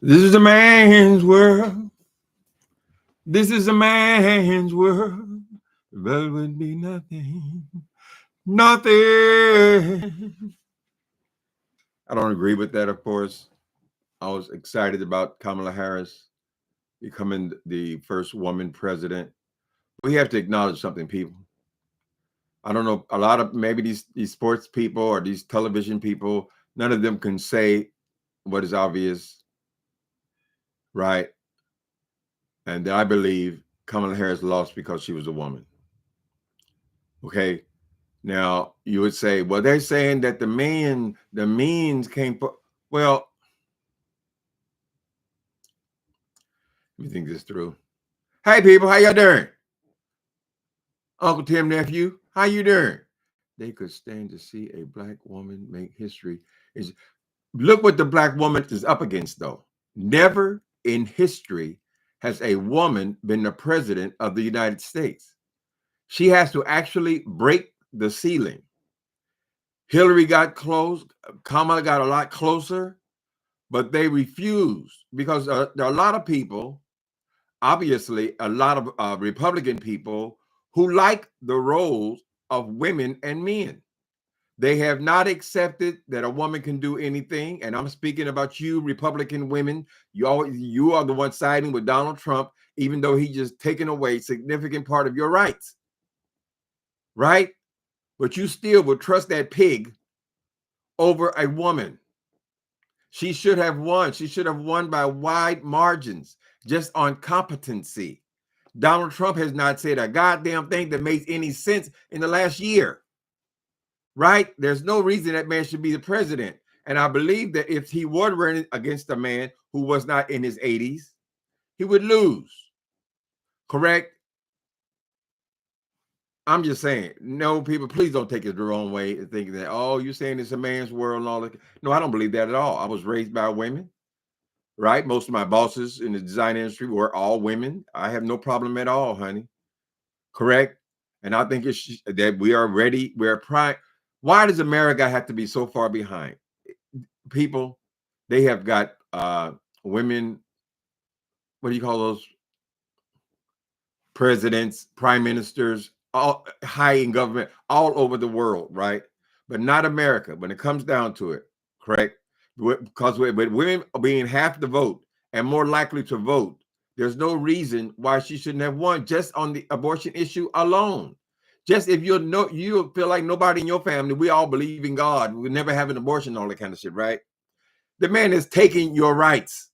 This is a man's world. This is a man's world. But it would be nothing. Nothing. I don't agree with that, of course. I was excited about Kamala Harris becoming the first woman president. We have to acknowledge something, people. I don't know, a lot of maybe these sports people or these television people, none of them can say what is obvious, right? And I believe Kamala Harris lost because she was a woman. Okay. Now you would say, well, they're saying that the means came. Well, let me think this through. Hey, people, how y'all doing? Uncle Tim, nephew, how you doing? They could stand to see a black woman make history. Is look what the black woman is up against, though. Never in history has a woman been the president of the United States. She has to actually break the ceiling. Hillary got close. Kamala got a lot closer, but they refused because there are a lot of people, obviously, a lot of Republican people who like the roles of women and men. They have not accepted that a woman can do anything. And I'm speaking about you, Republican women. You are the one siding with Donald Trump, even though he just taken away a significant part of your rights, right? But you still would trust that pig over a woman. She should have won. She should have won by wide margins just on competency. Donald Trump has not said a goddamn thing that makes any sense in the last year, right? There's no reason that man should be the president. And I believe that if he were running against a man who was not in his 80s, he would lose. Correct? I'm just saying, no, people, please don't take it the wrong way and thinking that, oh, you're saying it's a man's world and all that. No, I don't believe that at all. I was raised by women, right? Most of my bosses in the design industry were all women. I have no problem at all, honey. Correct? And I think it's that we are ready. We're prime. Why does America have to be so far behind? People, they have got women, what do you call those? Presidents, prime ministers, all high in government, all over the world, right? But not America when it comes down to it, correct? Because with women being half the vote and more likely to vote, there's no reason why she shouldn't have won just on the abortion issue alone. Just if you feel like nobody in your family, we all believe in God, we never have an abortion, all that kind of shit, right? The man is taking your rights,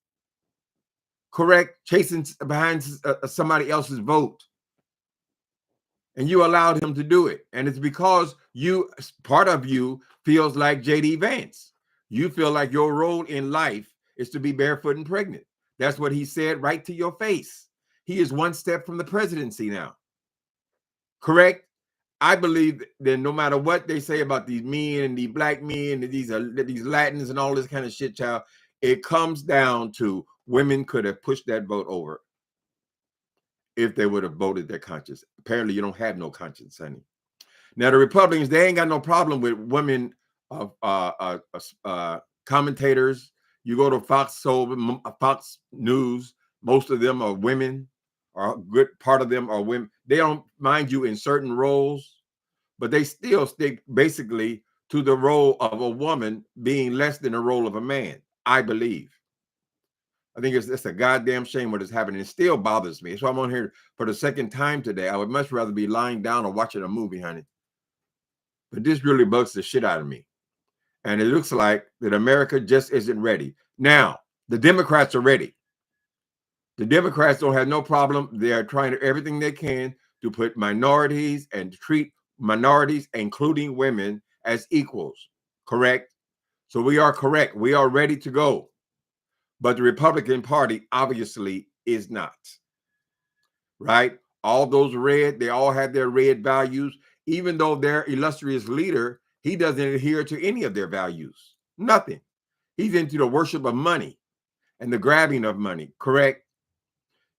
correct? Chasing behind somebody else's vote. And you allowed him to do it. And it's because part of you feels like JD Vance. You feel like your role in life is to be barefoot and pregnant. That's what he said right to your face. He is one step from the presidency now. Correct? I believe that no matter what they say about these men and the black men and these Latins and all this kind of shit, child, it comes down to women could have pushed that vote over if they would have voted their conscience. Apparently, you don't have no conscience, honey. Now, the Republicans, they ain't got no problem with women commentators. You go to Fox News, most of them are women, or a good part of them are women. They don't mind you in certain roles, but they still stick basically to the role of a woman being less than the role of a man, I believe. I think it's a goddamn shame what is happening. It still bothers me. So I'm on here for the second time today. I would much rather be lying down or watching a movie, honey. But this really bugs the shit out of me. And it looks like that America just isn't ready. Now, the Democrats are ready. The Democrats don't have no problem. They are trying everything they can to put minorities and treat minorities, including women, as equals. Correct? So we are correct. We are ready to go. But the Republican Party obviously is not. Right? All those red, they all have their red values, even though their illustrious leader, he doesn't adhere to any of their values. Nothing. He's into the worship of money and the grabbing of money, correct?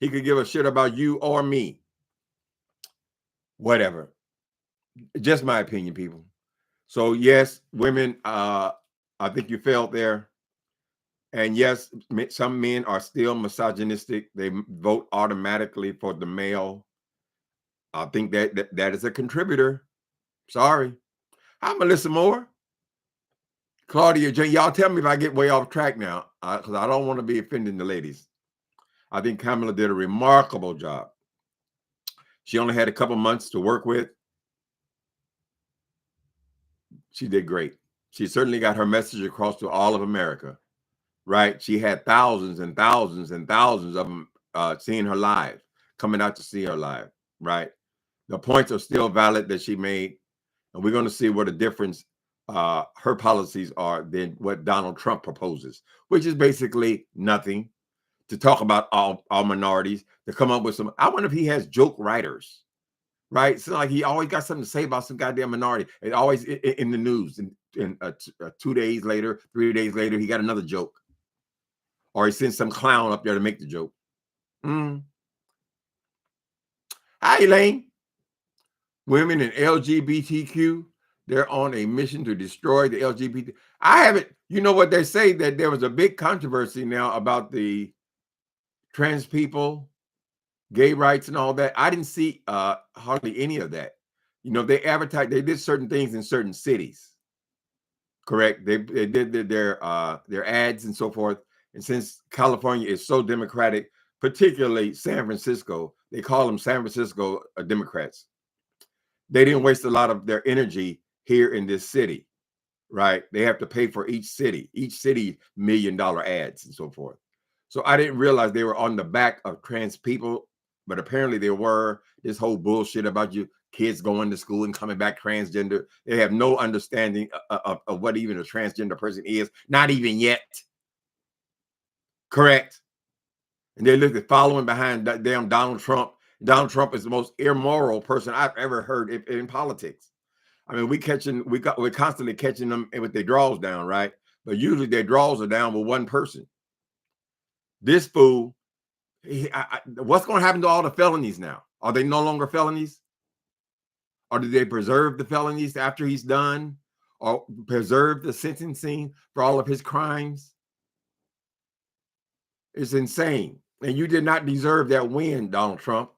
He could give a shit about you or me. Whatever. Just my opinion, people. So yes, women, I think you failed there. And yes, some men are still misogynistic. They vote automatically for the male. I think that is a contributor. Sorry. Hi, Melissa Moore. Claudia Jane, y'all tell me if I get way off track now, because I don't want to be offending the ladies. I think Kamala did a remarkable job. She only had a couple months to work with. She did great. She certainly got her message across to all of America, right? She had thousands and thousands and thousands of them seeing her live, coming out to see her live, right? The points are still valid that she made, and we're going to see what a difference her policies are than what Donald Trump proposes, which is basically nothing. To talk about all minorities, to come up with some. I wonder if he has joke writers, right? So like he always got something to say about some goddamn minority. It always in the news, and 2 days later, 3 days later, he got another joke, or he sends some clown up there to make the joke. Hi, Elaine. Women and LGBTQ, they're on a mission to destroy the LGBT. I haven't, you know what they say, that there was a big controversy now about the trans people, gay rights and all that. I didn't see hardly any of that. You know, they advertised, they did certain things in certain cities. Correct. They did their ads and so forth. And since California is so Democratic, particularly San Francisco, they call them San Francisco Democrats. They didn't waste a lot of their energy here in this city, right? They have to pay for each city $1 million ads and so forth. So I didn't realize they were on the back of trans people, but apparently they were. This whole bullshit about you kids going to school and coming back transgender. They have no understanding of what even a transgender person is, not even yet. Correct. And they look at following behind damn Donald Trump. Donald Trump is the most immoral person I've ever heard in politics. I mean, we're constantly catching them with their draws down, right? But usually their draws are down with one person. This fool, what's going to happen to all the felonies now? Are they no longer felonies? Or do they preserve the felonies after he's done? Or preserve the sentencing for all of his crimes? It's insane. And you did not deserve that win, Donald Trump.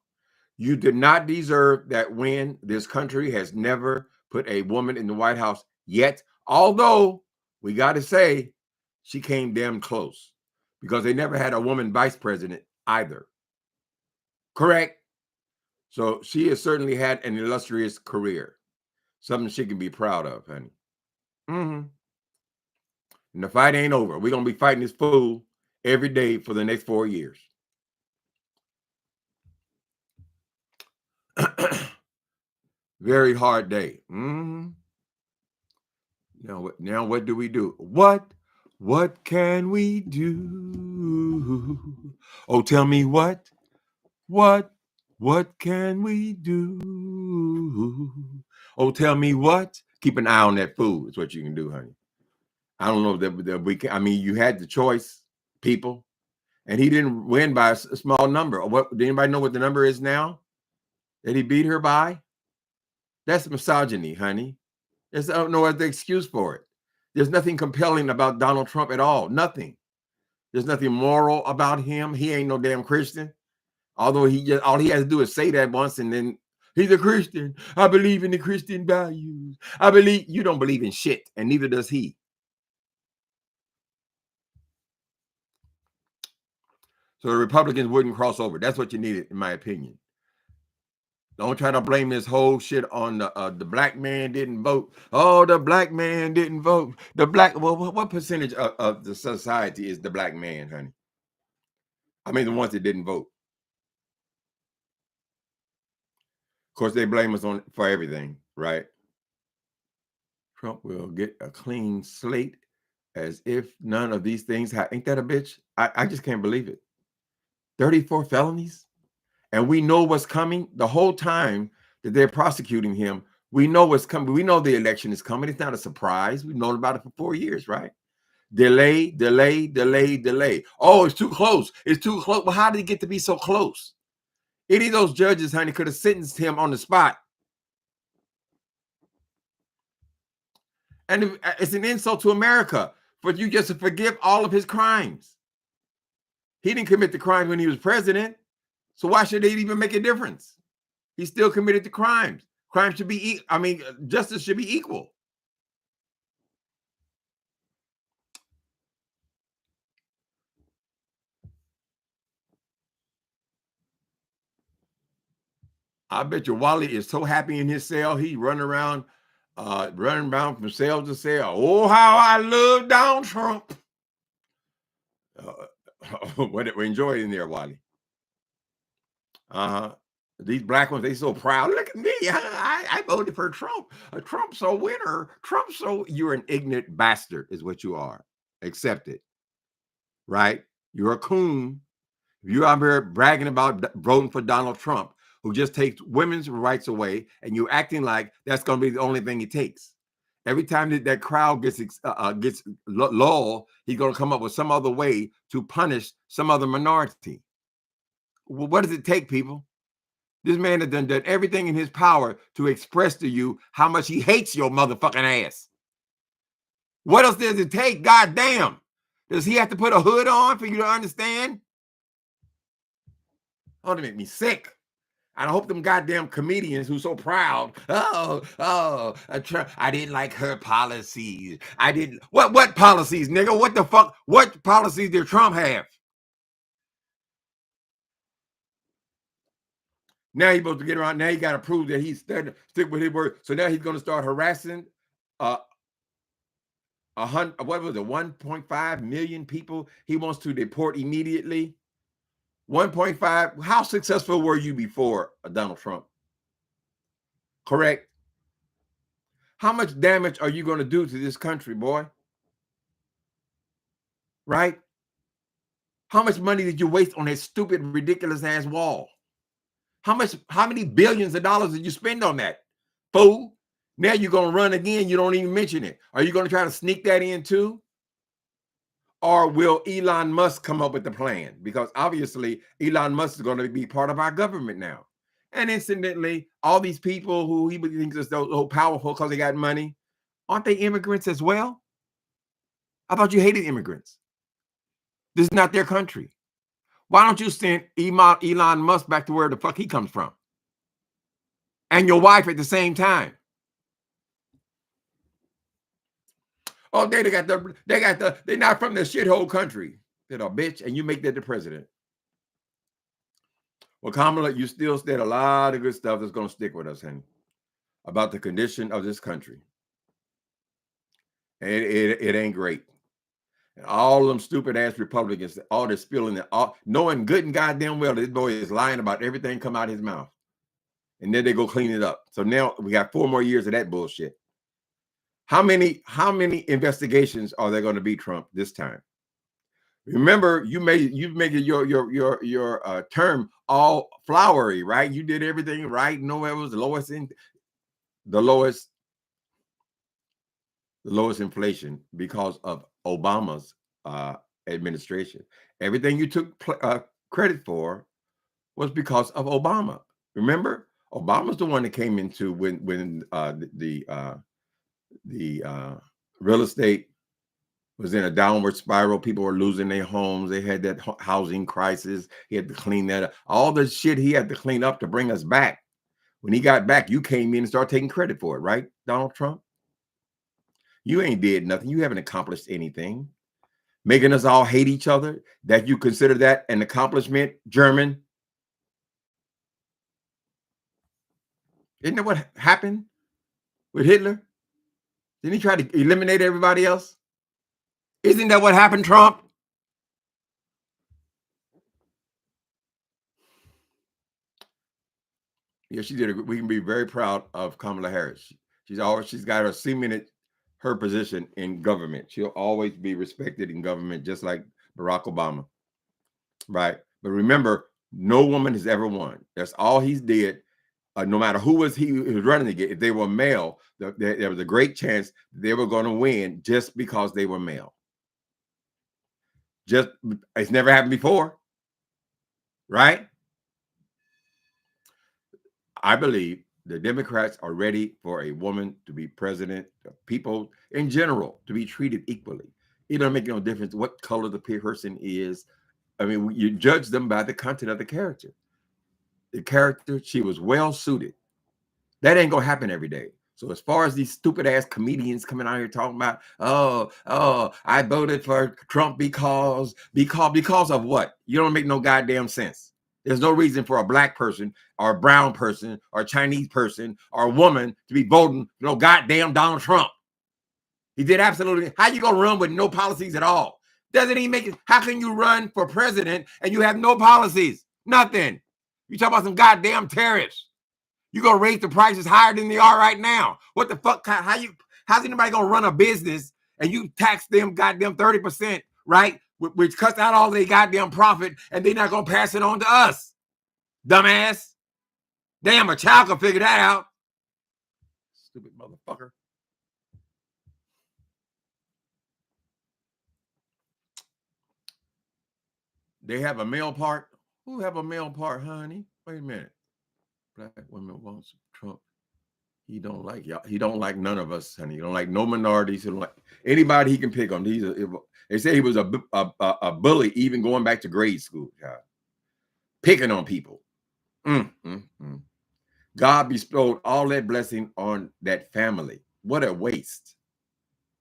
You did not deserve that win. This country has never put a woman in the White House yet, although we got to say she came damn close, because they never had a woman vice president either. Correct? So she has certainly had an illustrious career, something she can be proud of, honey. And the fight ain't over. We're going to be fighting this fool every day for the next 4 years. Very hard day. Now what do we do? What can we do? Oh, tell me what can we do? Oh, tell me what. Keep an eye on that food. Is what you can do, honey. I don't know that we can. I mean, you had the choice, people, and he didn't win by a small number. What? Did anybody know what the number is now that he beat her by? That's misogyny, honey. There's no other excuse for it. There's nothing compelling about Donald Trump at all. Nothing. There's nothing moral about him. He ain't no damn Christian. Although all he has to do is say that once, and then he's a Christian. I believe in the Christian values. I believe. You don't believe in shit, and neither does he. So the Republicans wouldn't cross over. That's what you needed, in my opinion. Don't try to blame this whole shit on the black man didn't vote. Oh, the black man didn't vote. Well, what percentage of the society is the black man, honey? I mean, the ones that didn't vote. Of course, they blame us for everything, right? Trump will get a clean slate as if none of these things ain't that a bitch? I just can't believe it. 34 felonies? And we know what's coming the whole time that they're prosecuting him. We know what's coming. We know the election is coming. It's not a surprise. We've known about it for 4 years, right? Delay. Oh, it's too close. It's too close. Well, how did it get to be so close? Any of those judges, honey, could have sentenced him on the spot. And it's an insult to America for you just to forgive all of his crimes. He didn't commit the crime when he was president, so why should it even make a difference? He still committed the crimes. Crime should be, justice should be equal. I bet you Wally is so happy in his cell, he running around from cell to cell. Oh, how I love Donald Trump. What we enjoy in there, Wally. These black ones, they so proud. Look at me. I voted for Trump. Trump's a winner. You're an ignorant bastard, is what you are. Accept it. Right? You're a coon. You're out here bragging about voting for Donald Trump, who just takes women's rights away, and you're acting like that's going to be the only thing it takes. Every time that crowd gets lulled, he's going to come up with some other way to punish some other minority. Well, what does it take, people? This man has done everything in his power to express to you how much he hates your motherfucking ass. What else does it take? God damn. Does he have to put a hood on for you to understand? Oh, that make me sick. And I hope them goddamn comedians who so proud. I didn't like her policies. I didn't. What policies, nigga? What the fuck? What policies did Trump have? Now he's supposed to get around. Now he got to prove that he's stick with his word. So now he's going to start harassing 1.5 million people he wants to deport immediately. 1.5. How successful were you before Donald Trump? Correct. How much damage are you going to do to this country, boy? Right? How much money did you waste on that stupid, ridiculous ass wall? How many billions of dollars did you spend on that? Fool. Now you're going to run again. You don't even mention it. Are you going to try to sneak that in too? Or will Elon Musk come up with the plan? Because obviously Elon Musk is going to be part of our government now. And incidentally, all these people who he thinks are so powerful because they got money, aren't they immigrants as well? I thought you hated immigrants. This is not their country. Why don't you send Elon Musk back to where the fuck he comes from? And your wife at the same time. Oh, they're not from the shithole country. They're a bitch, and you make that the president. Well, Kamala, you still said a lot of good stuff that's going to stick with us, honey, about the condition of this country. And it ain't great. And all them stupid ass Republicans, all this spilling, knowing good and goddamn well this boy is lying about everything come out of his mouth. And then they go clean it up. So now we got 4 more years of that bullshit. How many investigations are there going to be, Trump, this time? Remember, you've made your term all flowery, right? You did everything right. No, it was the lowest inflation because of Obama's administration. Everything you took credit for was because of Obama. Remember, Obama's the one that came into when the real estate was in a downward spiral. People were losing their homes. They had that housing crisis. He had to clean that up. All the shit he had to clean up to bring us back. When he got back, you came in and started taking credit for it, right, Donald Trump? You ain't did nothing. You haven't accomplished anything. Making us all hate each other, that you consider that an accomplishment, German? Isn't that what happened with Hitler? Didn't he try to eliminate everybody else? Isn't that what happened, Trump? Yeah, she did. We can be very proud of Kamala Harris. She's got her cemented her position in government. She'll always be respected in government, just like Barack Obama. Right. But remember, no woman has ever won. That's all he's did. No matter who was running against, if they were male, there was a great chance they were going to win just because they were male. It's never happened before. Right? I believe the Democrats are ready for a woman to be president, people in general to be treated equally. It don't make no difference what color the person is. I mean, you judge them by the content of the character. The character, she was well suited. That ain't gonna happen every day. So as far as these stupid ass comedians coming out here talking about, I voted for Trump because of what? You don't make no goddamn sense. There's no reason for a black person or a brown person or a Chinese person or a woman to be voting for no goddamn Donald Trump. He did absolutely. How you gonna run with no policies at all? Doesn't even make it. How can you run for president and you have no policies? Nothing. You talk about some goddamn tariffs. You're gonna raise the prices higher than they are right now. What the fuck? How's anybody gonna run a business and you tax them goddamn 30%, right? Which cuts out all their goddamn profit, and they're not gonna pass it on to us. Dumbass. Damn, a child can figure that out. Stupid motherfucker. They have a male part. Who have a male part, honey? Wait a minute. Black women wants Trump. He don't like y'all. He don't like none of us, honey. He don't like no minorities. He don't like anybody he can pick on. They say he was a bully, even going back to grade school. Picking on people. God bestowed all that blessing on that family. What a waste.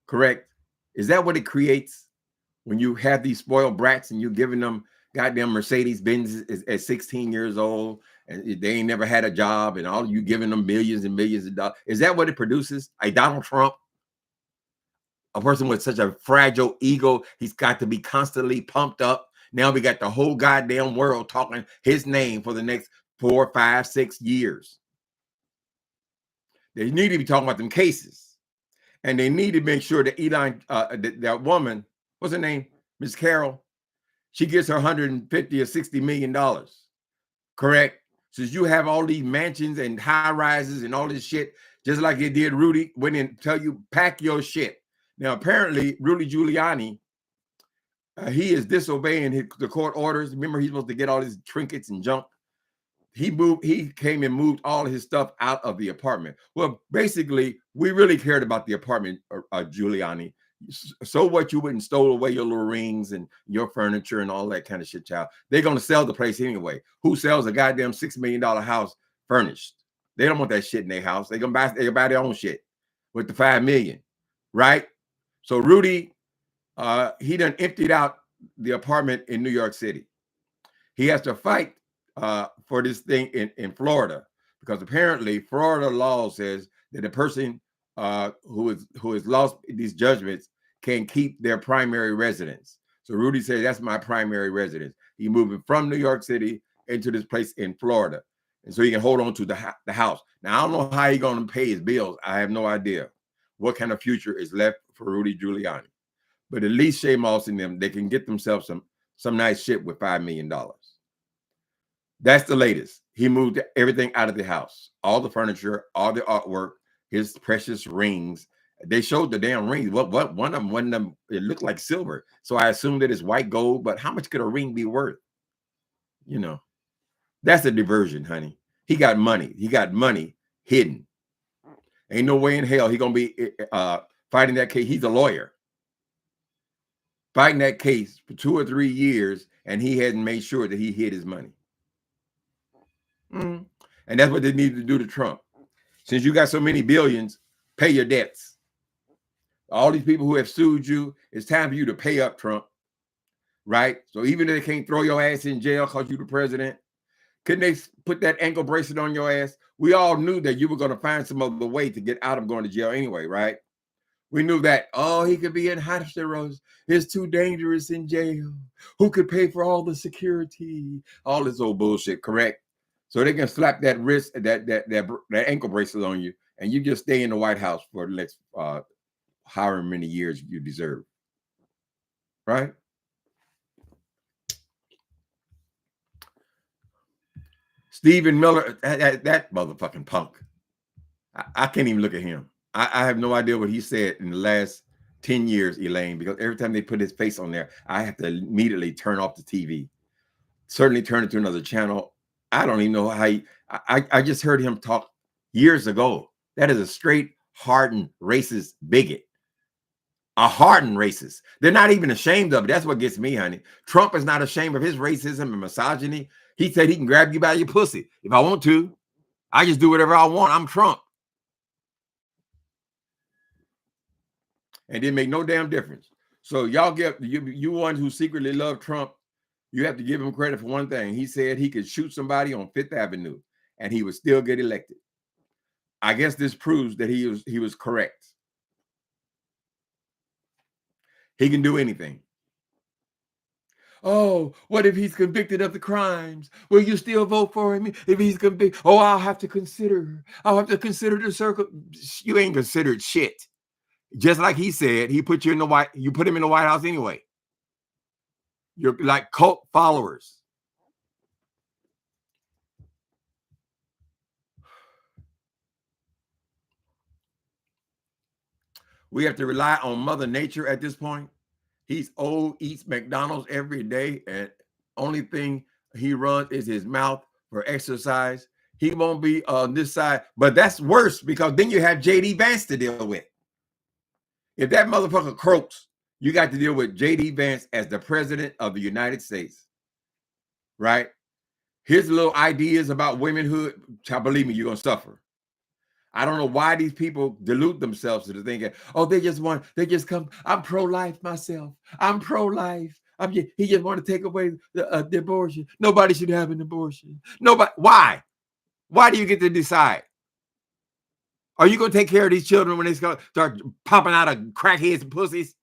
Correct? Is that what it creates when you have these spoiled brats and you're giving them goddamn Mercedes Benz at 16 years old and they ain't never had a job and all you giving them millions and millions of dollars? Is that what it produces? A Donald Trump? A person with such a fragile ego, he's got to be constantly pumped up. Now we got the whole goddamn world talking his name for the next 4, 5, 6 years. They need to be talking about them cases. And they need to make sure that Elon, that woman, what's her name? Miss Carol, she gets her $150 or $60 million. Correct? Since you have all these mansions and high rises and all this shit, just like they did Rudy, went and tell you, pack your shit. Now, apparently, Rudy Giuliani, he is disobeying the court orders. Remember, he's supposed to get all his trinkets and junk. He came and moved all his stuff out of the apartment. Well, basically, we really cared about the apartment, Giuliani. So what, you wouldn't stole away your little rings and your furniture and all that kind of shit, child. They're going to sell the place anyway. Who sells a goddamn $6 million house furnished? They don't want that shit in their house. They're going to buy their own shit with the $5 million, right? So Rudy, he done emptied out the apartment in New York City. He has to fight for this thing in Florida, because apparently Florida law says that a person who has lost these judgments can keep their primary residence. So Rudy said, that's my primary residence. He moving from New York City into this place in Florida, and so he can hold on to the house. Now, I don't know how he's going to pay his bills. I have no idea what kind of future is left for Rudy Giuliani. But at least Shay Moss and them, they can get themselves some nice shit with $5 million. That's the latest. He moved everything out of the house, all the furniture, all the artwork, his precious rings. They showed the damn rings. What one of them, it looked like silver. So I assumed that it's white gold, but how much could a ring be worth? You know, that's a diversion, honey. He got money. He got money hidden. Ain't no way in hell he gonna be fighting that case. He's a lawyer. Fighting that case for 2 or 3 years, and he hadn't made sure that he hid his money. And that's what they need to do to Trump. Since you got so many billions, pay your debts. All these people who have sued you, it's time for you to pay up, Trump. Right? So even if they can't throw your ass in jail because you're the president, couldn't they put that ankle bracelet on your ass? We all knew that you were going to find some other way to get out of going to jail anyway, right? We knew that, he could be in hospitals. It's too dangerous in jail. Who could pay for all the security? All this old bullshit, correct? So they can slap that wrist, that ankle bracelet on you, and you just stay in the White House for the next however many years you deserve. Right? Stephen Miller, that motherfucking punk. I can't even look at him. I have no idea what he said in the last 10 years, Elaine, because every time they put his face on there, I have to immediately turn off the TV. Certainly turn it to another channel. I don't even know how I just heard him talk years ago. That is a straight, hardened, racist bigot. are hardened racists. They're not even ashamed of it. That's what gets me, honey. Trump is not ashamed of his racism and misogyny. He said he can grab you by your pussy if I want to. I just do whatever I want. I'm Trump. And it didn't make no damn difference. So y'all get you ones who secretly love Trump, you have to give him credit for one thing. He said he could shoot somebody on Fifth Avenue and he would still get elected. I guess this proves that he was correct. He can do anything. Oh, what if he's convicted of the crimes? Will you still vote for him if he's convicted? Oh, I'll have to consider the circle. You ain't considered shit. Just like he said, you put him in the White House anyway. You're like cult followers. We have to rely on Mother Nature at this point. He's old, eats McDonald's every day, and only thing he runs is his mouth for exercise. He won't be on this side, but that's worse because then you have J.D. Vance to deal with. If that motherfucker croaks, you got to deal with J.D. Vance as the president of the United States, right? His little ideas about womanhood, believe me, you're going to suffer. I don't know why these people delude themselves to the thinking, oh, they just come. I'm pro-life myself. I'm pro-life. He just want to take away the abortion. Nobody should have an abortion. Nobody. Why? Why do you get to decide? Are you going to take care of these children when they start popping out of crackheads and pussies?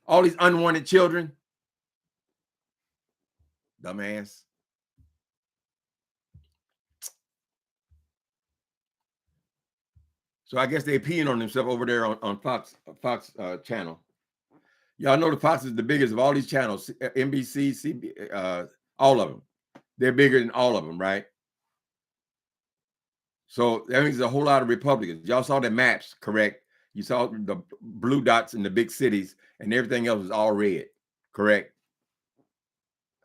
All these unwanted children? Dumbass. So I guess they're peeing on themselves over there on Fox channel. Y'all know the Fox is the biggest of all these channels, NBC, CBS, all of them. They're bigger than all of them, right? So that means a whole lot of Republicans. Y'all saw the maps, correct? You saw the blue dots in the big cities and everything else is all red, correct?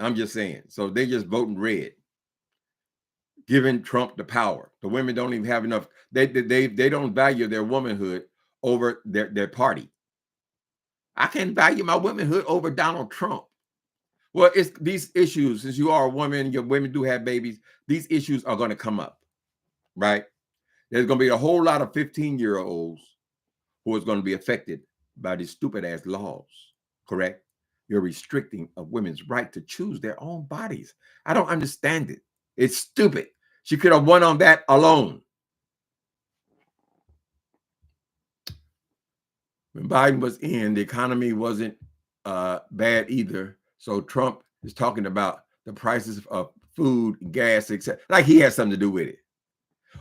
I'm just saying. So they just voting red, giving Trump the power. The women don't even have enough. They don't value their womanhood over their party. I can't value my womanhood over Donald Trump. Well, it's these issues, since you are a woman, your women do have babies, these issues are going to come up, right? There's going to be a whole lot of 15-year-olds who is going to be affected by these stupid ass laws, correct? You're restricting a women's right to choose their own bodies. I don't understand it. It's stupid. She could have won on that alone. When Biden was in, the economy wasn't bad either. So Trump is talking about the prices of food, gas, etc. Like he has something to do with it.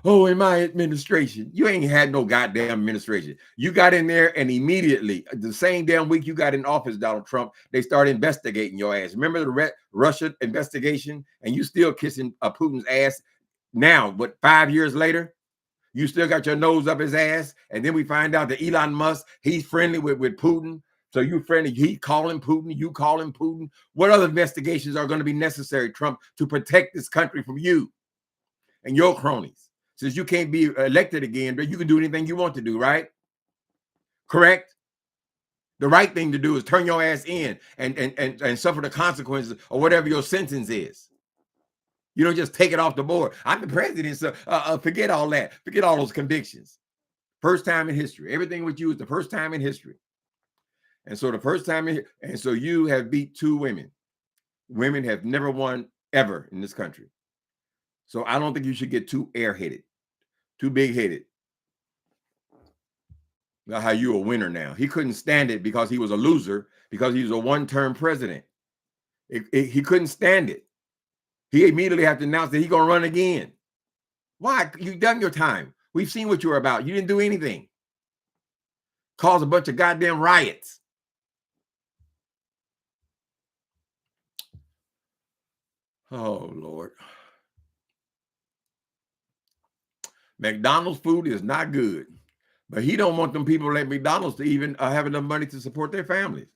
Oh, in my administration. You ain't had no goddamn administration. You got in there and immediately, the same damn week you got in office, Donald Trump, they started investigating your ass. Remember the Russia investigation? And you still kissing Putin's ass now, what, 5 years later? You still got your nose up his ass. And then we find out that Elon Musk, he's friendly with Putin. So you friendly, he calling Putin, you calling Putin. What other investigations are going to be necessary, Trump, to protect this country from you and your cronies? Since you can't be elected again, but you can do anything you want to do, right? Correct? The right thing to do is turn your ass in and suffer the consequences of whatever your sentence is. You don't just take it off the board. I'm the president, so forget all that. Forget all those convictions. First time in history. Everything with you is the first time in history. And so the first time and so you have beat 2 women. Women have never won ever in this country. So I don't think you should get too airheaded, too big-headed. About how you a winner now. He couldn't stand it because he was a loser, because he was a one-term president. He couldn't stand it. He immediately had to announce that he's going to run again. Why? You've done your time. We've seen what you were about. You didn't do anything. Cause a bunch of goddamn riots. Oh, Lord. McDonald's food is not good, but he don't want them people at McDonald's to even have enough money to support their families,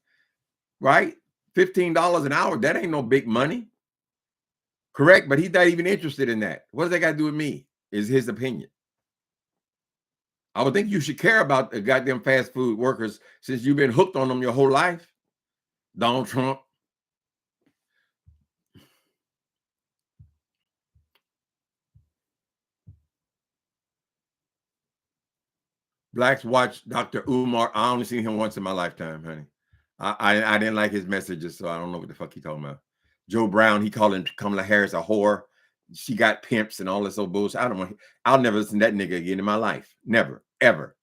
right? $15 an hour, that ain't no big money. Correct, but he's not even interested in that. What does that got to do with me? Is his opinion. I would think you should care about the goddamn fast food workers since you've been hooked on them your whole life. Donald Trump. Blacks watch Dr. Umar. I only seen him once in my lifetime, honey. I didn't like his messages, so I don't know what the fuck he talking about. Joe Brown, he calling Kamala Harris a whore. She got pimps and all this old bullshit. I'll never listen to that nigga again in my life. Never, ever.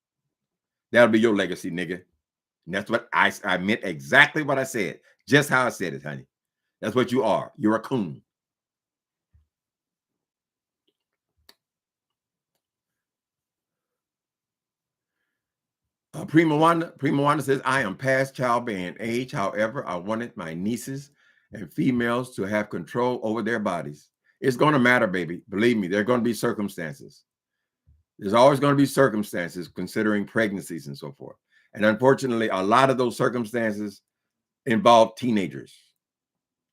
That'll be your legacy, nigga. And that's what I meant, exactly what I said. Just how I said it, honey. That's what you are. You're a coon. Prima Wanda says, I am past childbearing age. However, I wanted my nieces and females to have control over their bodies. It's going to matter, baby. Believe me, there are going to be circumstances. There's always going to be circumstances considering pregnancies and so forth. And unfortunately, a lot of those circumstances involve teenagers,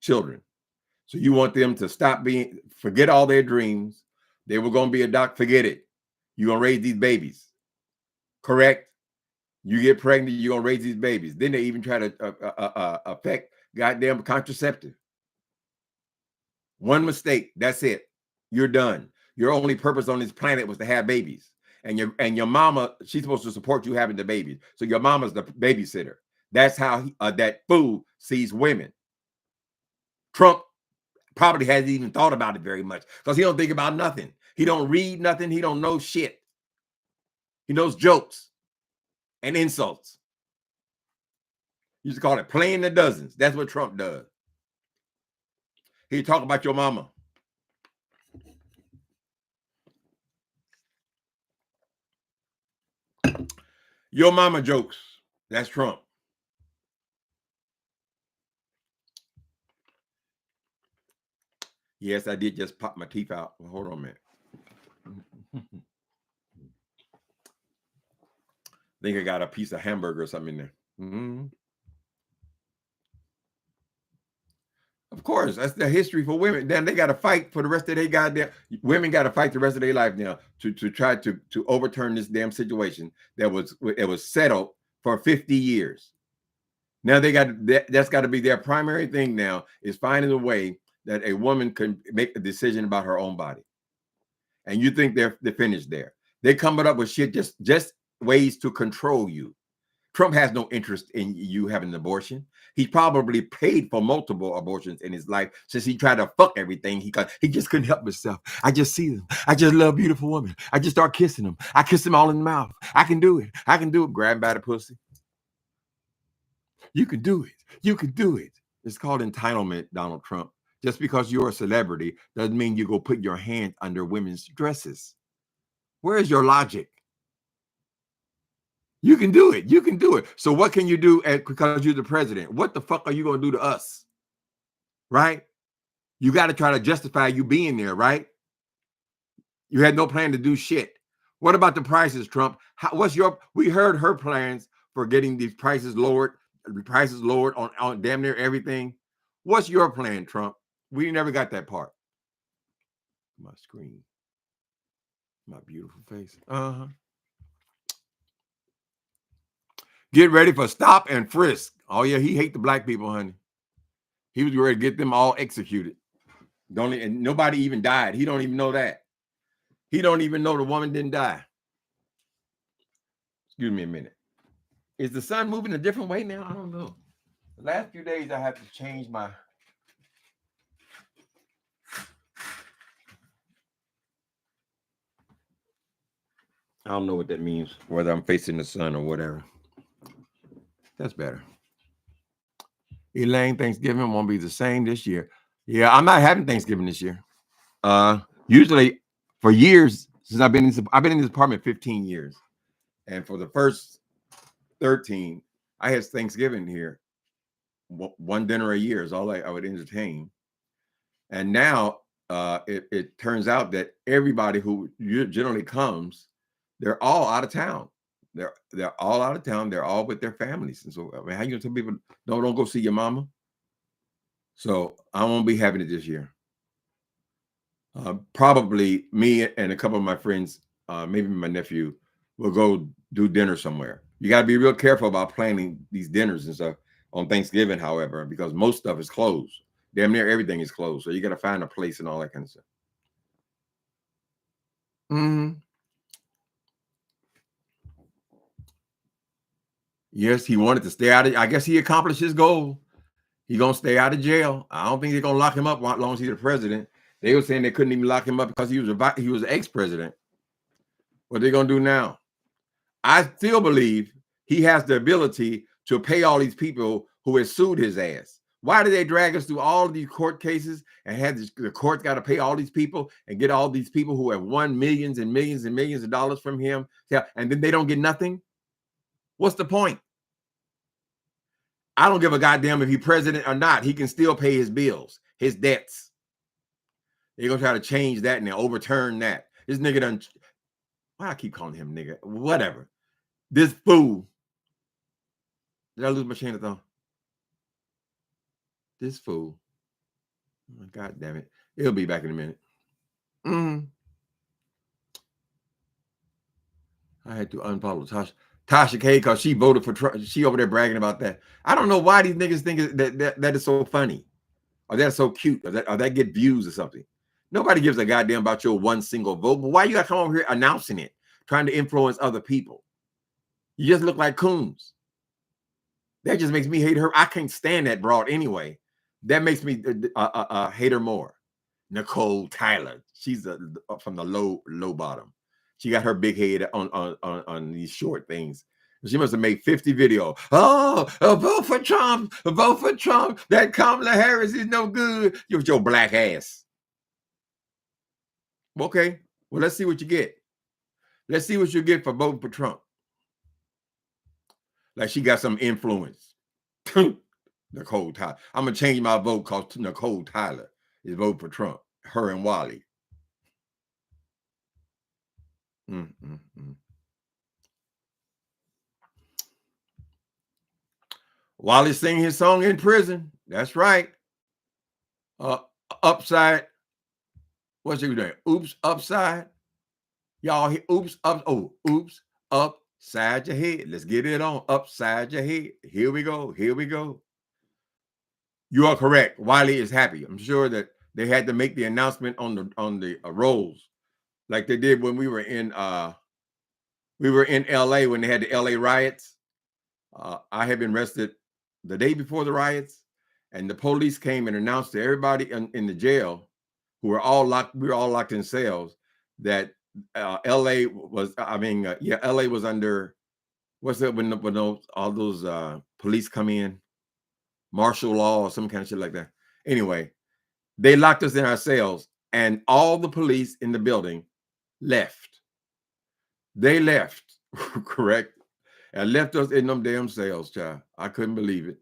children. So you want them to forget all their dreams. They were going to be a doctor. Forget it. You're going to raise these babies. Correct? You get pregnant, you're going to raise these babies. Then they even try to affect goddamn contraceptive. One mistake, that's it. You're done. Your only purpose on this planet was to have babies. And your mama, she's supposed to support you having the babies. So your mama's the babysitter. That's how that fool sees women. Trump probably hasn't even thought about it very much because he don't think about nothing. He don't read nothing. He don't know shit. He knows jokes and insults. You used to call it playing the dozens. That's what Trump does. He talk about your mama. Your mama jokes. That's Trump. Yes, I did just pop my teeth out. Hold on a minute. I think I got a piece of hamburger or something in there. Mm-hmm. Of course, that's the history for women. Then they got to fight for the rest of their goddamn. Women got to fight the rest of their life now to try to overturn this damn situation that was settled for 50 years. Now that's got to be their primary thing. Now is finding a way that a woman can make a decision about her own body. And you think they're finished there? They coming up with shit just ways to control you. Trump has no interest in you having an abortion. He probably paid for multiple abortions in his life since he tried to fuck everything. He just couldn't help himself. I just see them. I just love beautiful women. I just start kissing them. I kiss them all in the mouth. I can do it. I can do it. Grab by the pussy. You can do it. You can do it. It's called entitlement, Donald Trump. Just because you're a celebrity doesn't mean you go put your hand under women's dresses. Where is your logic? You can do it. You can do it. So what can you do because you're the president? What the fuck are you going to do to us? Right? You got to try to justify you being there, right? You had no plan to do shit. What about the prices, Trump? We heard her plans for getting these prices lowered on damn near everything. What's your plan, Trump? We never got that part. My screen. My beautiful face. Uh-huh. Get ready for stop and frisk. Oh, yeah, he hate the black people, honey. He was ready to get them all executed. And nobody even died. He don't even know that. He don't even know the woman didn't die. Excuse me a minute. Is the sun moving a different way now? I don't know. The last few days, I have to change my... I don't know what that means, whether I'm facing the sun or whatever. That's better. Elaine, Thanksgiving won't be the same this year. Yeah, I'm not having Thanksgiving this year. Usually, for years since I've been in this apartment 15 years, and for the first 13, I had Thanksgiving here. One dinner a year is all I would entertain. And now it turns out that everybody who generally comes, they're all out of town. They're all out of town. They're all with their families. And so, I mean, how you gonna tell people don't go see your mama? So I won't be having it this year. Probably me and a couple of my friends, maybe my nephew, we'll go do dinner somewhere. You got to be real careful about planning these dinners and stuff on Thanksgiving, however, because most stuff is closed. Damn near everything is closed. So you got to find a place and all that kind of stuff. Yes, he wanted to stay out of, I guess he accomplished his goal. He gonna stay out of jail. I don't think they're gonna lock him up as long as he's the president. They were saying they couldn't even lock him up because he was ex-president. What they gonna do now? I still believe he has the ability to pay all these people who have sued his ass. Why did they drag us through all of these court cases and had the courts got to pay all these people and get all these people who have won millions and millions and millions of dollars from him? Yeah, and then they don't get nothing? What's the point? I don't give a goddamn if he's president or not. He can still pay his bills, his debts. They're gonna try to change that and then overturn that. This nigga done. Why I keep calling him nigga? Whatever. This fool. Did I lose my chain of thought? This fool. Oh, God damn it. It'll be back in a minute. I had to unfollow Tasha K because she voted for Trump. She over there bragging about that. I don't know why these niggas think that is so funny or that's so cute or that get views or something. Nobody gives a goddamn about your one single vote. But why you got to come over here announcing it, trying to influence other people? You just look like coons. That just makes me hate her. I can't stand that broad anyway. That makes me hate her more. Nicole Tyler. She's from the low bottom. She got her big head on these short things. She must have made 50 videos. Oh, vote for Trump. Vote for Trump. That Kamala Harris is no good. With your black ass. Okay. Well, let's see what you get. Let's see what you get for voting for Trump. Like she got some influence. Nicole Tyler. I'm going to change my vote because Nicole Tyler is voting for Trump. Her and Wally. Wally singing his song in prison. That's right. Upside. What's he doing? Oops, upside. Y'all, oops, up. Oh, oops, upside your head. Let's get it on. Upside your head. Here we go. Here we go. You are correct. Wiley is happy. I'm sure that they had to make the announcement on the rolls, like they did when we were in LA when they had the LA riots. I had been arrested the day before the riots, and the police came and announced to everybody in the jail, who were all locked. We were all locked in cells. That LA was. LA was under. What's that when all those police come in? Martial law or some kind of shit like that. Anyway, they locked us in our cells, and all the police in the building left. They left, correct, and left us in them damn cells, child. I couldn't believe it.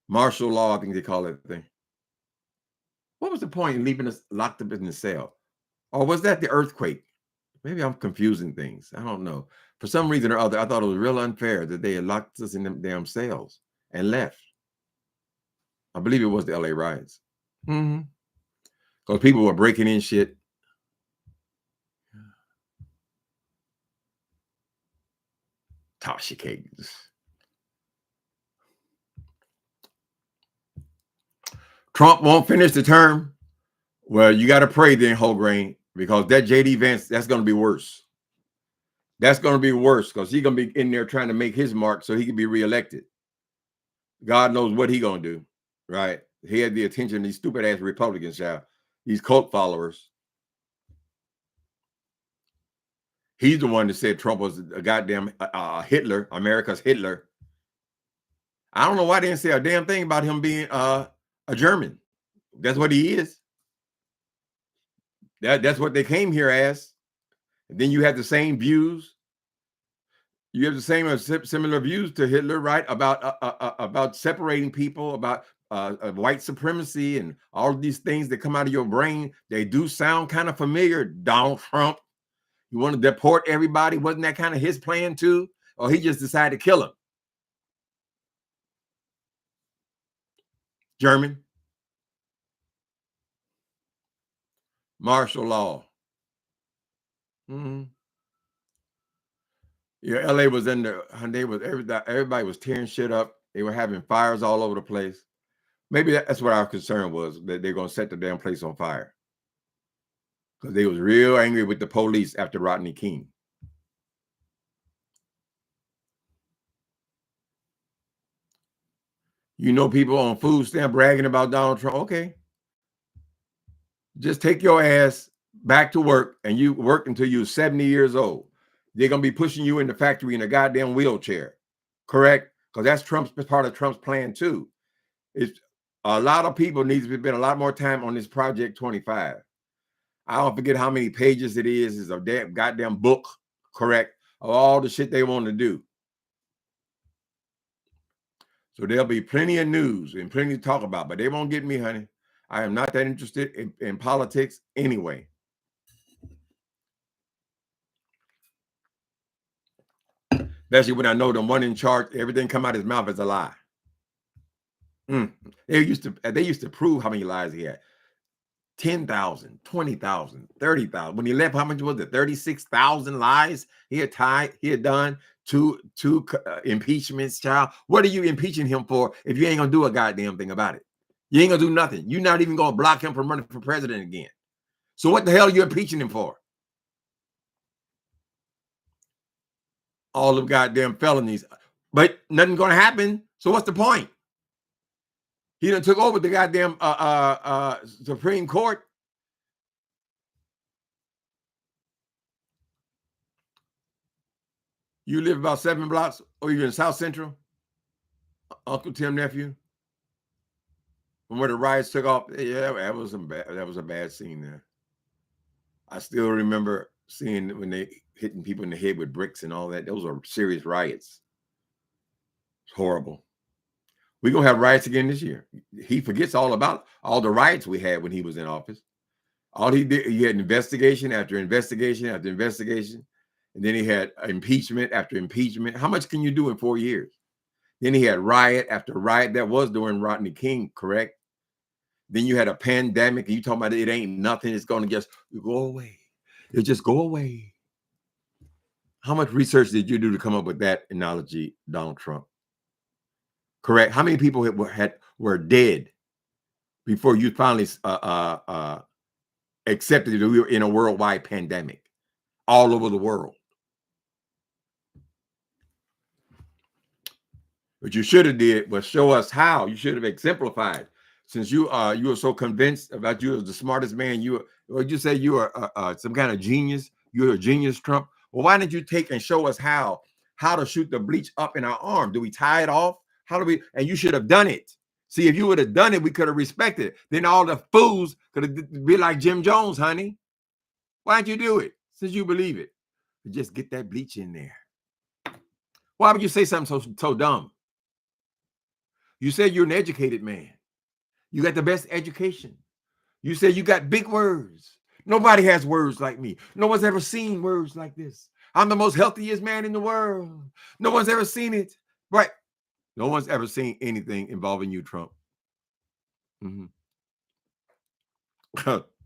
Martial law, I think they call that thing. What was the point in leaving us locked up in the cell? Or was that the earthquake? Maybe I'm confusing things. I don't know. For some reason or other, I thought it was real unfair that they had locked us in them damn cells and left. I believe it was the LA riots. Because people were breaking in shit. Tasha cakes. Trump won't finish the term. Well, you got to pray then, whole grain, because that JD Vance, that's going to be worse. That's going to be worse because he's going to be in there trying to make his mark so he can be reelected. God knows what he's going to do, right? He had the attention of these stupid ass Republicans, child. These cult followers. He's the one that said Trump was a goddamn Hitler, America's Hitler. I don't know why they didn't say a damn thing about him being a German. That's what he is. That's what they came here as. And then you have the same views. You have the same similar views to Hitler, right? About separating people, about white supremacy, and all of these things that come out of your brain. They do sound kind of familiar. Donald Trump, you want to deport everybody? Wasn't that kind of his plan too? Or he just decided to kill him? German. Martial law. Yeah, LA was in the, everybody was tearing shit up. They were having fires all over the place. Maybe that's what our concern was, that they're gonna set the damn place on fire. Because they was real angry with the police after Rodney King. You know, people on food stamp bragging about Donald Trump. Okay. Just take your ass back to work and you work until you're 70 years old. They're gonna be pushing you in the factory in a goddamn wheelchair. Correct? Because that's part of Trump's plan too. It's a lot of people needs to spend a lot more time on this Project 25. I don't forget how many pages it is. It's a damn goddamn book, correct, of all the shit they want to do. So there'll be plenty of news and plenty to talk about, but they won't get me, honey. I am not that interested in politics anyway. Especially when I know the one in charge, everything come out of his mouth is a lie. They used to prove how many lies he had. 10,000, 20,000, 30,000. When he left, how much was it? 36,000 lies he had done, two impeachments, child. What are you impeaching him for if you ain't gonna do a goddamn thing about it? You ain't gonna do nothing. You're not even gonna block him from running for president again. So what the hell are you impeaching him for? All of goddamn felonies. But nothing's gonna happen. So what's the point? He done took over the goddamn Supreme Court. You live about 7 blocks, or you're in South Central, Uncle Tim nephew, from where the riots took off. Yeah, that was a bad scene there. I still remember seeing when they hitting people in the head with bricks and all that. Those are serious riots. It's horrible. We're gonna have riots again this year. He forgets all about all the riots we had when he was in office. All he did, he had investigation after investigation after investigation. And then he had impeachment after impeachment. How much can you do in 4 years? Then he had riot after riot. That was during Rodney King, correct? Then you had a pandemic, and you talking about it ain't nothing. It's going to just go away. It'll just go away. How much research did you do to come up with that analogy, Donald Trump? Correct. How many people were dead before you finally accepted that we were in a worldwide pandemic all over the world? What you should have did was show us how. You should have exemplified. Since you were so convinced about you as the smartest man, would you say you are some kind of genius? You're a genius, Trump. Well, why didn't you take and show us how to shoot the bleach up in our arm? Do we tie it off? How do we? And you should have done it. See, if you would have done it, we could have respected it. Then all the fools could have been like Jim Jones, honey. Why didn't you do it? Since you believe it, just get that bleach in there. Why would you say something so dumb? You said you're an educated man. You got the best education. You said you got big words. Nobody has words like me. No one's ever seen words like this. I'm the most healthiest man in the world. No one's ever seen it. Right. No one's ever seen anything involving you, Trump.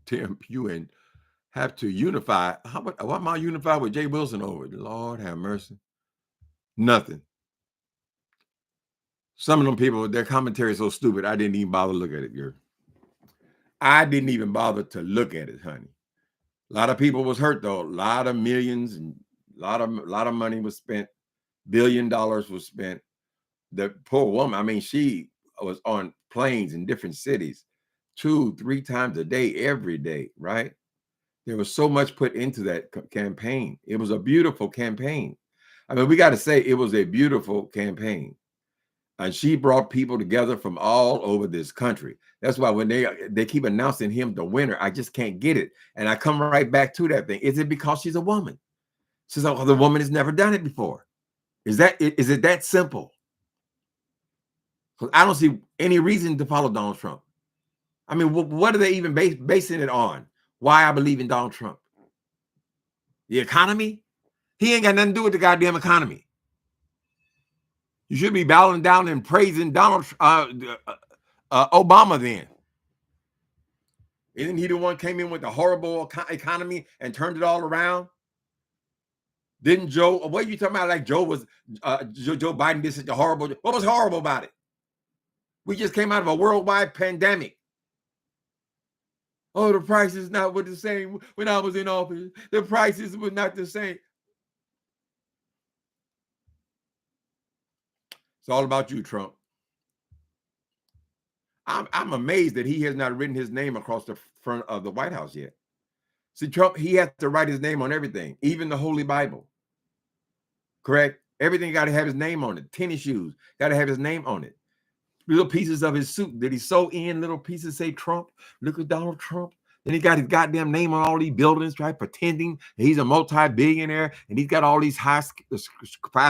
Tim, you have to unify. Why am I unified with Jay Wilson over it? Lord have mercy. Nothing. Some of them people, their commentary is so stupid, I didn't even bother to look at it, girl. I didn't even bother to look at it, honey. A lot of people was hurt, though. A lot of millions and a lot of money was spent. $1 billion was spent. The poor woman, I mean, she was on planes in different cities 2-3 times a day, every day, right? There was so much put into that campaign. It was a beautiful campaign. I mean, we got to say it was a beautiful campaign. And she brought people together from all over this country. That's why when they keep announcing him the winner, I just can't get it. And I come right back to that thing. Is it because she's a woman? She's like, oh, the woman has never done it before. Is it that simple? Because I don't see any reason to follow Donald Trump. I mean, what are they even basing it on? Why I believe in Donald Trump? The economy? He ain't got nothing to do with the goddamn economy. You should be bowing down and praising Obama then. Isn't he the one came in with the horrible economy and turned it all around? Didn't Joe, what are you talking about? Like Joe Biden did such a horrible, what was horrible about it? We just came out of a worldwide pandemic. Oh, the prices not were the same when I was in office. The prices were not the same. It's all about you, Trump. I'm amazed that he has not written his name across the front of the White House yet. See, Trump, he has to write his name on everything, even the Holy Bible. Correct? Everything got to have his name on it. Tennis shoes got to have his name on it. Little pieces of his suit that he sew in, little pieces say Trump. Look at Donald Trump. Then he got his goddamn name on all these buildings, right? Pretending he's a multi-billionaire and he's got all these high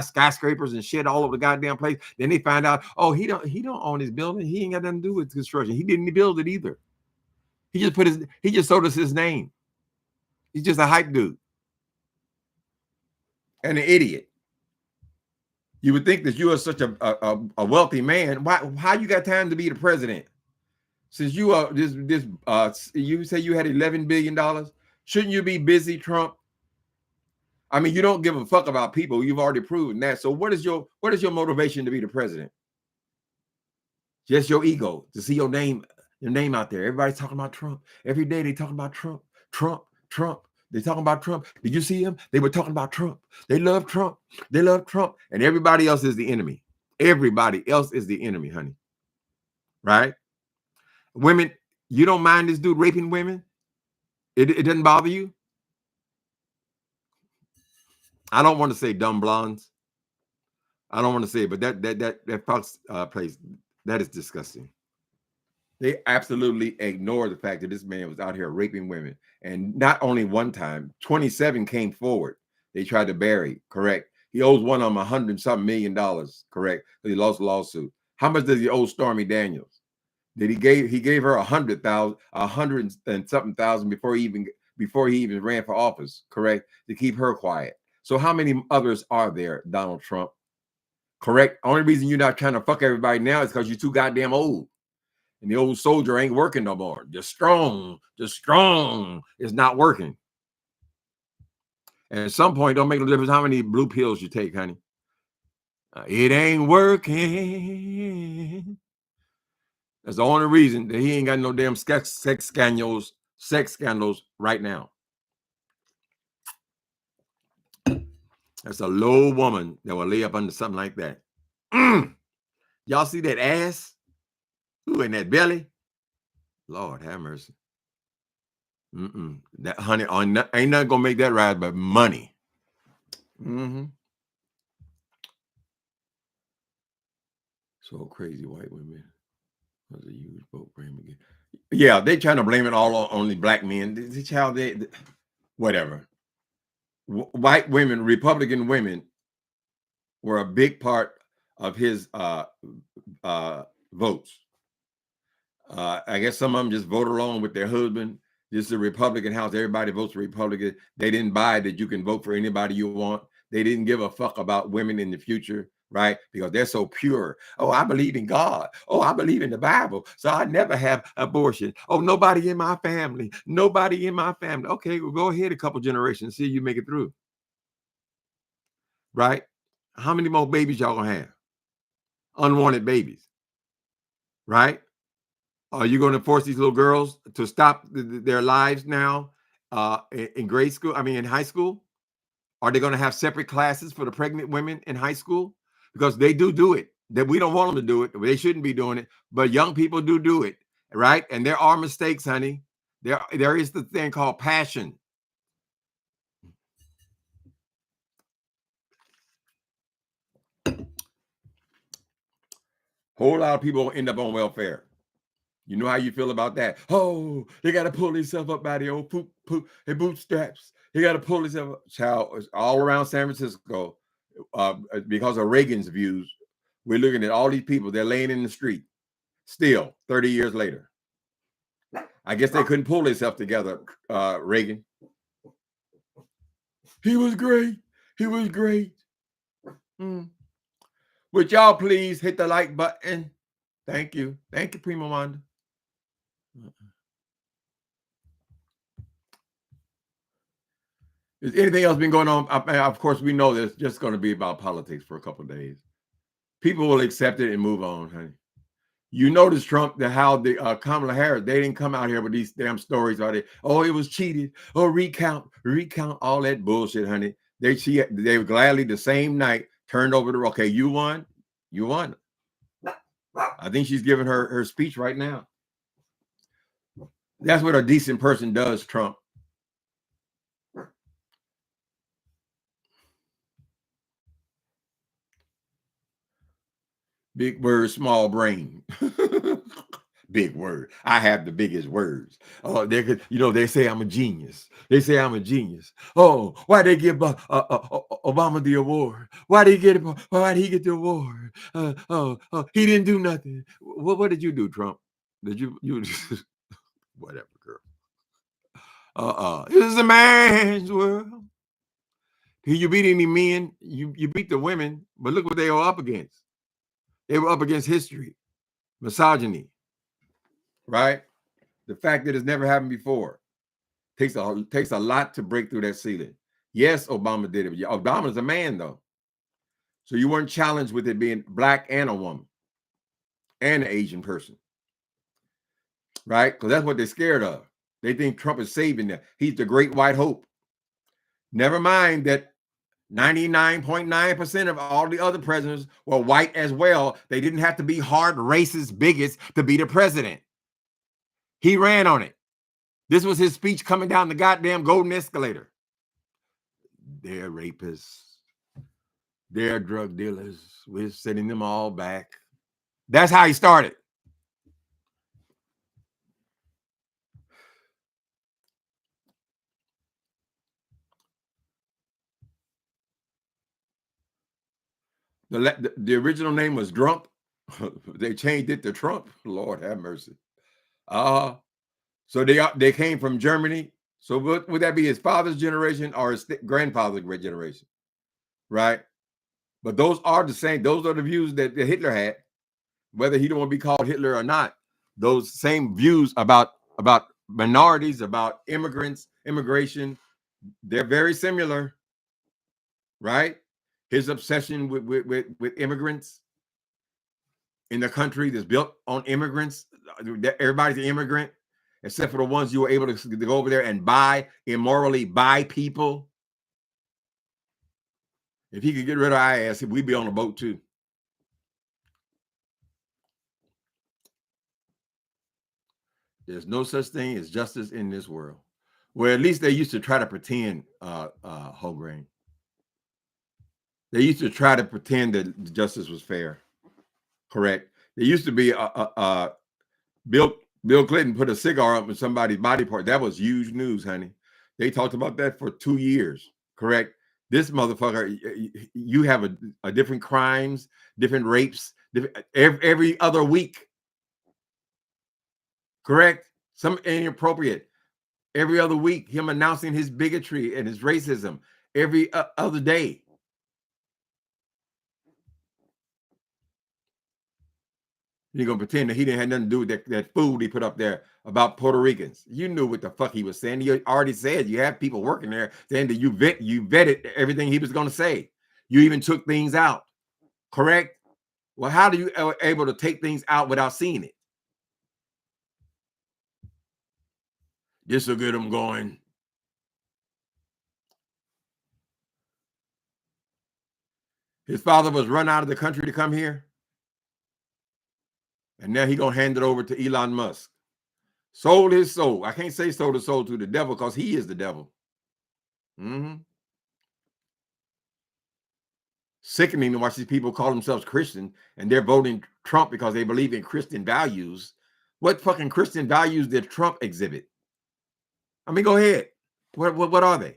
skyscrapers and shit all over the goddamn place. Then they find out, oh, he don't own his building. He ain't got nothing to do with construction. He didn't build it either. He just sold us his name. He's just a hype dude and an idiot. You would think that you are such a wealthy man. How you got time to be the president? Since you are you say you had $11 billion, shouldn't you be busy, Trump? I mean, you don't give a fuck about people. You've already proven that. So what is your motivation to be the president? Just your ego, to see your name out there. Everybody's talking about Trump. Every day they talking about Trump. They're talking about Trump. Did you see him? They were talking about Trump. They love Trump. They love Trump. And everybody else is the enemy. Everybody else is the enemy, honey. Right? Women, you don't mind this dude raping women? It doesn't bother you? I don't want to say dumb blondes. I don't want to say it, but that Fox place, that is disgusting. They absolutely ignore the fact that this man was out here raping women. And not only one time, 27 came forward. They tried to bury, correct? He owes one of them $100-something million, correct? He lost the lawsuit. How much does he owe Stormy Daniels? He gave her 100-something thousand before he even ran for office, correct? To keep her quiet. So how many others are there, Donald Trump? Correct? Only reason you're not trying to fuck everybody now is because you're too goddamn old. And the old soldier ain't working no more. The strong is not working. And at some point, don't make no difference how many blue pills you take, honey. It ain't working. That's the only reason that he ain't got no damn sex scandals right now. That's a low woman that will lay up under something like that. Y'all see that ass? Ooh, in that belly? Lord have mercy. That honey, ain't nothing gonna make that rise but money. So crazy white women. Was a huge vote for him again. Yeah, they trying to blame it all on the black men. This how whatever. White women, Republican women, were a big part of his votes. I guess some of them just vote along with their husband. This is the Republican House. Everybody votes Republican. They didn't buy that you can vote for anybody you want. They didn't give a fuck about women in the future, right? Because they're so pure. Oh, I believe in God. Oh, I believe in the Bible. So I never have abortion. Oh, nobody in my family. Nobody in my family. Okay, well, go ahead a couple generations. See if you make it through. Right? How many more babies y'all gonna have? Unwanted babies. Right? Are you going to force these little girls to stop their lives now in grade school? I mean, in high school? Are they going to have separate classes for the pregnant women in high school? Because they do it. That we don't want them to do it. They shouldn't be doing it. But young people do it, right? And there are mistakes, honey. There is the thing called passion. Whole lot of people end up on welfare. You know how you feel about that? Oh, they got to pull themselves up by the old bootstraps. They got to pull themselves up. Child, all around San Francisco, because of Reagan's views, we're looking at all these people. They're laying in the street still 30 years later. I guess they couldn't pull themselves together, Reagan. He was great. He was great. Would y'all please hit the like button? Thank you. Thank you, Prima Wanda. Is anything else been going on? Of course, we know there's just going to be about politics for a couple of days. People will accept it and move on, honey. You notice Trump, how the Kamala Harris, they didn't come out here with these damn stories. It was cheated. Oh, recount all that bullshit, honey. They gladly the same night turned over the okay. You won. I think she's giving her speech right now. That's what a decent person does, Trump. Big word, small brain. Big word. I have the biggest words. Oh, they say I'm a genius. Oh, why they give Obama the award? Why did he get the award? He didn't do nothing. What did you do, Trump? Did you whatever, girl? This is a man's world. You beat any men? You beat the women, but look what they were up against. They were up against history, misogyny, right? The fact that it's never happened before takes a lot to break through that ceiling. Yes, Obama did it. Obama's a man, though. So you weren't challenged with it being black and a woman and an Asian person, right? Because that's what they're scared of. They think Trump is saving them. He's the great white hope. Never mind that 99.9% of all the other presidents were white as well. They didn't have to be hard racist bigots to be the president. He ran on it. This was his speech coming down the goddamn golden escalator. They're rapists. They're drug dealers. We're sending them all back. That's how he started. The original name was Drump. They changed it to Trump. Lord have mercy. So they came from Germany. So would that be his father's generation or his grandfather's generation? Right? But those are the same. Those are the views that Hitler had, whether he don't want to be called Hitler or not. Those same views about minorities, about immigrants, immigration, they're very similar, right? His obsession with immigrants in the country that's built on immigrants. Everybody's an immigrant, except for the ones you were able to go over there and immorally buy people. If he could get rid of our ass, we'd be on a boat too. There's no such thing as justice in this world. Well, at least they used to try to pretend, whole grain. They used to try to pretend that justice was fair. Correct. There used to be Bill Clinton put a cigar up with somebody's body part. That was huge news, honey. They talked about that for 2 years. Correct. This motherfucker, you have a different crimes, different rapes, every other week. Correct. Some inappropriate. Every other week, him announcing his bigotry and his racism every other day. You're going to pretend that he didn't have nothing to do with that food he put up there about Puerto Ricans. You knew what the fuck he was saying. He already said you have people working there saying that you vetted everything he was going to say. You even took things out. Correct? Well, how do you able to take things out without seeing it? This will get him going. His father was run out of the country to come here. And now he going to hand it over to Elon Musk. Sold his soul. I can't say sold his soul to the devil because he is the devil. Sickening to watch these people call themselves Christian and they're voting Trump because they believe in Christian values. What fucking Christian values did Trump exhibit? I mean, go ahead. What are they?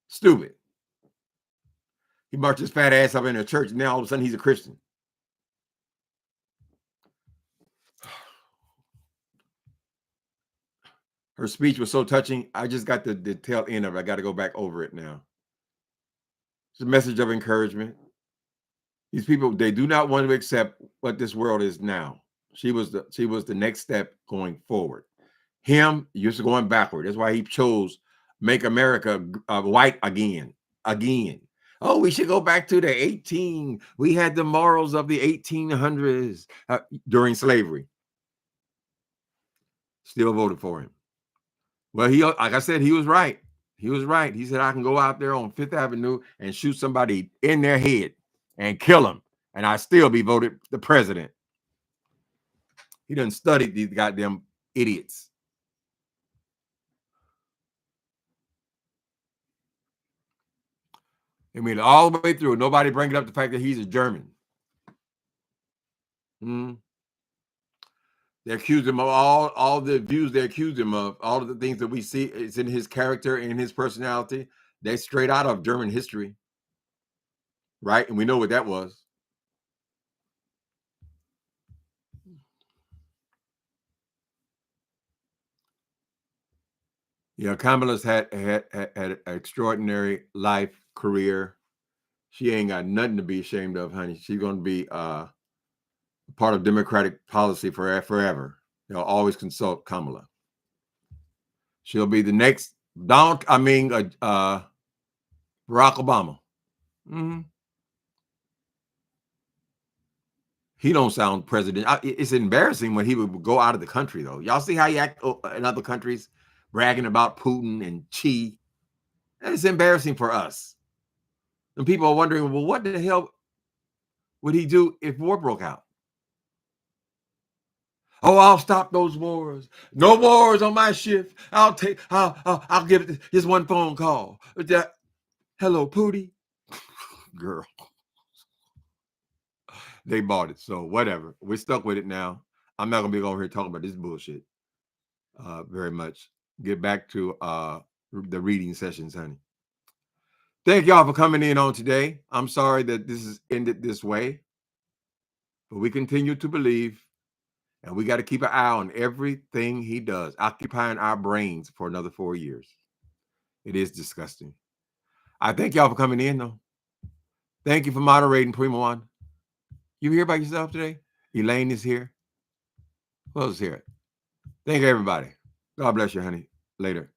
Stupid. He marched his fat ass up in a church and now all of a sudden he's a Christian. Her speech was so touching. I just got the tail end of it. I got to go back over it now. It's a message of encouragement. These people, they do not want to accept what this world is now. She was the next step going forward. Him used to going backward. That's why he chose make America white again. Oh, we should go back to the we had the morals of the 1800s during slavery. Still voted for him. Well, like I said, he was right. He was right. He said, I can go out there on Fifth Avenue and shoot somebody in their head and kill them, and I still be voted the president. He done studied these goddamn idiots. I mean, all the way through, nobody bringing up the fact that he's a German. They accused him of all the views they accused him of, all of the things that we see is in his character and his personality. They straight out of German history, right? And we know what that was. Yeah, Kamala's had an extraordinary life, career. She ain't got nothing to be ashamed of, honey. She's going to be part of Democratic policy forever. They'll always consult Kamala. She'll be the next Barack Obama. He don't sound president. It's embarrassing when he would go out of the country, though. Y'all see how he act in other countries, bragging about Putin and Xi. It's embarrassing for us. And people are wondering, well, what the hell would he do if war broke out? Oh, I'll stop those wars. No wars on my shift. I'll give it just one phone call. Hello, Pootie. Girl. They bought it. So whatever. We're stuck with it now. I'm not going to be over here talking about this bullshit very much. Get back to the reading sessions, honey. Thank y'all for coming in on today. I'm sorry that this is ended this way, but we continue to believe, and we got to keep an eye on everything he does, occupying our brains for another 4 years. It is disgusting. I thank y'all for coming in, though. Thank you for moderating, Primo One. You here by yourself today? Elaine is here. Who else is here? Thank you, everybody. God bless you, honey. Later.